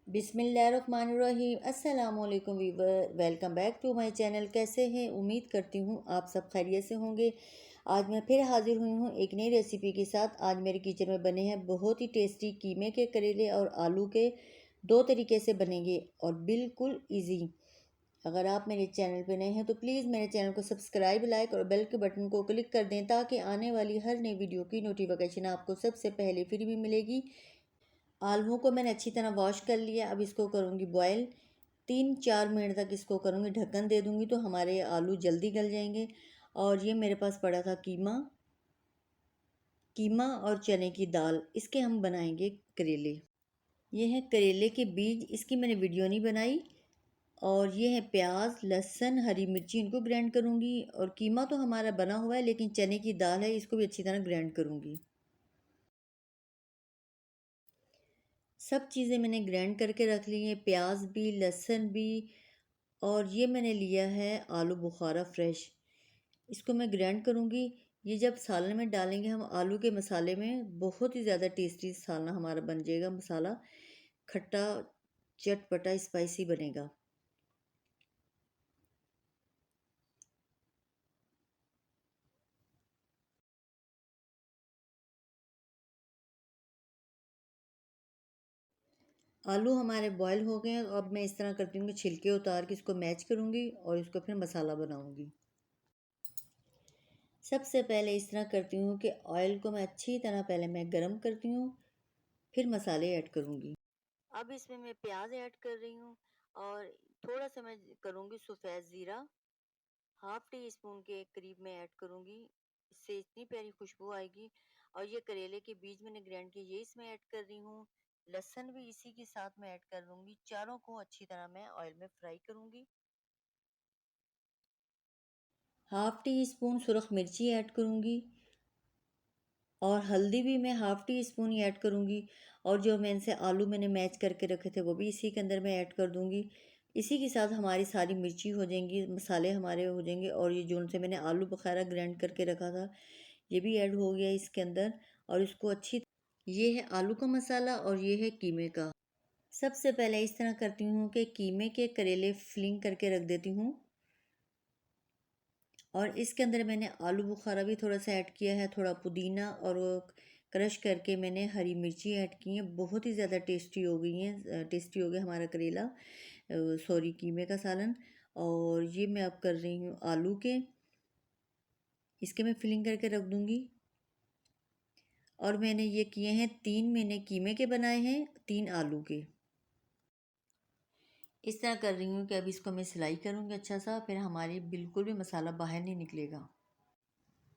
बिस्मिल्लाहिर्रहमानिर्रहीम। अस्सलामुअलैकुम viewer, welcome back to my channel. कैसे हैं? उम्मीद करती हूँ आप सब खैरियत से होंगे। आज मैं फिर हाजिर हुई हूँ एक नई रेसिपी के साथ। आज मेरे किचन में बने हैं बहुत ही टेस्टी कीमे के करेले और आलू के। दो तरीके से बनेंगे और बिल्कुल इजी। अगर आप मेरे चैनल पे नए हैं तो प्लीज़ मेरे चैनल को सब्सक्राइब, लाइक और बेल के बटन को क्लिक कर दें ताकि आने वाली हर नई वीडियो की नोटिफिकेशन आपको सबसे पहले फ्री भी मिलेगी। आलूओं को मैंने अच्छी तरह वॉश कर लिया। अब इसको करूँगी बॉयल। 3-4 मिनट तक इसको करूँगी, ढक्कन दे दूँगी तो हमारे आलू जल्दी गल जाएंगे। और ये मेरे पास पड़ा था कीमा कीमा और चने की दाल, इसके हम बनाएंगे करेले। ये है करेले के बीज, इसकी मैंने वीडियो नहीं बनाई। और ये है प्याज, लहसुन, हरी मिर्ची, इनको ग्राइंड करूँगी। और कीमा तो हमारा बना हुआ है लेकिन चने की दाल है, इसको भी अच्छी तरह ग्राइंड करूँगी। सब चीज़ें मैंने ग्राइंड करके रख ली हैं, प्याज भी, लहसुन भी। और ये मैंने लिया है आलू बुखारा फ्रेश, इसको मैं ग्राइंड करूँगी। ये जब सालन में डालेंगे हम आलू के मसाले में, बहुत ही ज़्यादा टेस्टी सालन हमारा बन जाएगा। मसाला खट्टा, चटपटा, स्पाइसी बनेगा। आलू हमारे बॉयल हो गए हैं। अब मैं इस तरह करती हूँ कि छिलके उतार के इसको मैच करूँगी और इसको फिर मसाला बनाऊँगी। सबसे पहले इस तरह करती हूँ कि ऑयल को मैं अच्छी तरह पहले मैं गरम करती हूँ, फिर मसाले ऐड करूँगी। अब इसमें मैं प्याज ऐड कर रही हूँ और थोड़ा सा मैं करूँगी सफ़ेद ज़ीरा, हाफ टी स्पून के करीब मैं ऐड करूँगी। इससे इतनी प्यारी खुशबू आएगी। और ये करेले के बीज मैंने ग्राइंड किए, ये इसमें ऐड कर रही हूँ। लहसुन भी इसी के साथ मैं ऐड कर लूँगी। चारों को अच्छी तरह मैं ऑयल में फ्राई करूँगी। हाफ टी स्पून सुरख मिर्ची ऐड करूँगी और हल्दी भी मैं हाफ टी स्पून ही ऐड करूँगी। और जो मैंने आलू मैंने मैच करके रखे थे वो भी इसी के अंदर मैं ऐड कर दूँगी। इसी के साथ हमारी सारी मिर्ची हो जाएंगी, मसाले हमारे हो जाएंगे। और ये जो से मैंने आलू बखारा ग्राइंड करके रखा था ये भी ऐड हो गया इसके अंदर। और इसको अच्छी, ये है आलू का मसाला और ये है कीमे का। सबसे पहले इस तरह करती हूँ कि कीमे के करेले फिलिंग करके रख देती हूँ। और इसके अंदर मैंने आलू बुखारा भी थोड़ा सा ऐड किया है, थोड़ा पुदीना और वो क्रश करके मैंने हरी मिर्ची ऐड की है। बहुत ही ज़्यादा टेस्टी हो गई हैं, टेस्टी हो गया हमारा करेला, सॉरी कीमे का सालन। और ये मैं अब कर रही हूँ आलू के, इसके मैं फिलिंग करके रख दूँगी। और मैंने ये किए हैं 3 मैंने कीमे के बनाए हैं, 3 आलू के। इस तरह कर रही हूँ कि अब इसको मैं सिलाई करूँगी अच्छा सा, फिर हमारी बिल्कुल भी मसाला बाहर नहीं निकलेगा।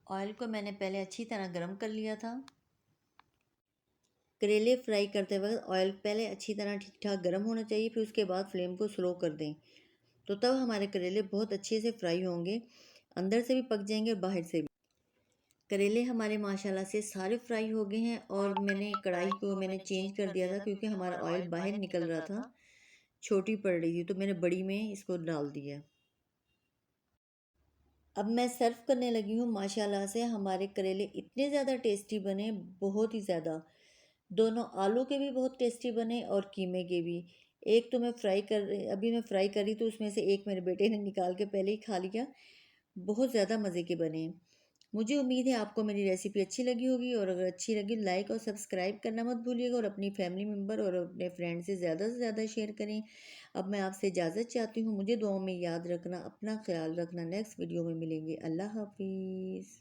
ऑयल को मैंने पहले अच्छी तरह गर्म कर लिया था। करेले फ्राई करते वक्त ऑयल पहले अच्छी तरह ठीक ठाक गर्म होना चाहिए, फिर उसके बाद फ्लेम को स्लो कर दें। तो तब हमारे करेले बहुत अच्छे से फ्राई होंगे, अंदर से भी पक जाएंगे और बाहर से भी। करेले हमारे माशाल्लाह से सारे फ्राई हो गए हैं। और मैंने कढ़ाई को मैंने चेंज कर दिया था क्योंकि हमारा ऑयल बाहर निकल रहा था, छोटी पड़ रही थी, तो मैंने बड़ी में इसको डाल दिया। अब मैं सर्व करने लगी हूँ। माशाल्लाह से हमारे करेले इतने ज़्यादा टेस्टी बने, बहुत ही ज़्यादा। दोनों आलू के भी बहुत टेस्टी बने और कीमे के भी। एक तो मैं फ्राई कर रही, अभी मैं फ्राई करी तो उसमें से एक मेरे बेटे ने निकाल के पहले ही खा लिया। बहुत ज़्यादा मज़े के बने। मुझे उम्मीद है आपको मेरी रेसिपी अच्छी लगी होगी। और अगर अच्छी लगी लाइक और सब्सक्राइब करना मत भूलिएगा। और अपनी फैमिली मेम्बर और अपने फ्रेंड से ज़्यादा शेयर करें। अब मैं आपसे इजाज़त चाहती हूँ। मुझे दुआओं में याद रखना, अपना ख्याल रखना। नेक्स्ट वीडियो में मिलेंगे। अल्लाह हाफिज़।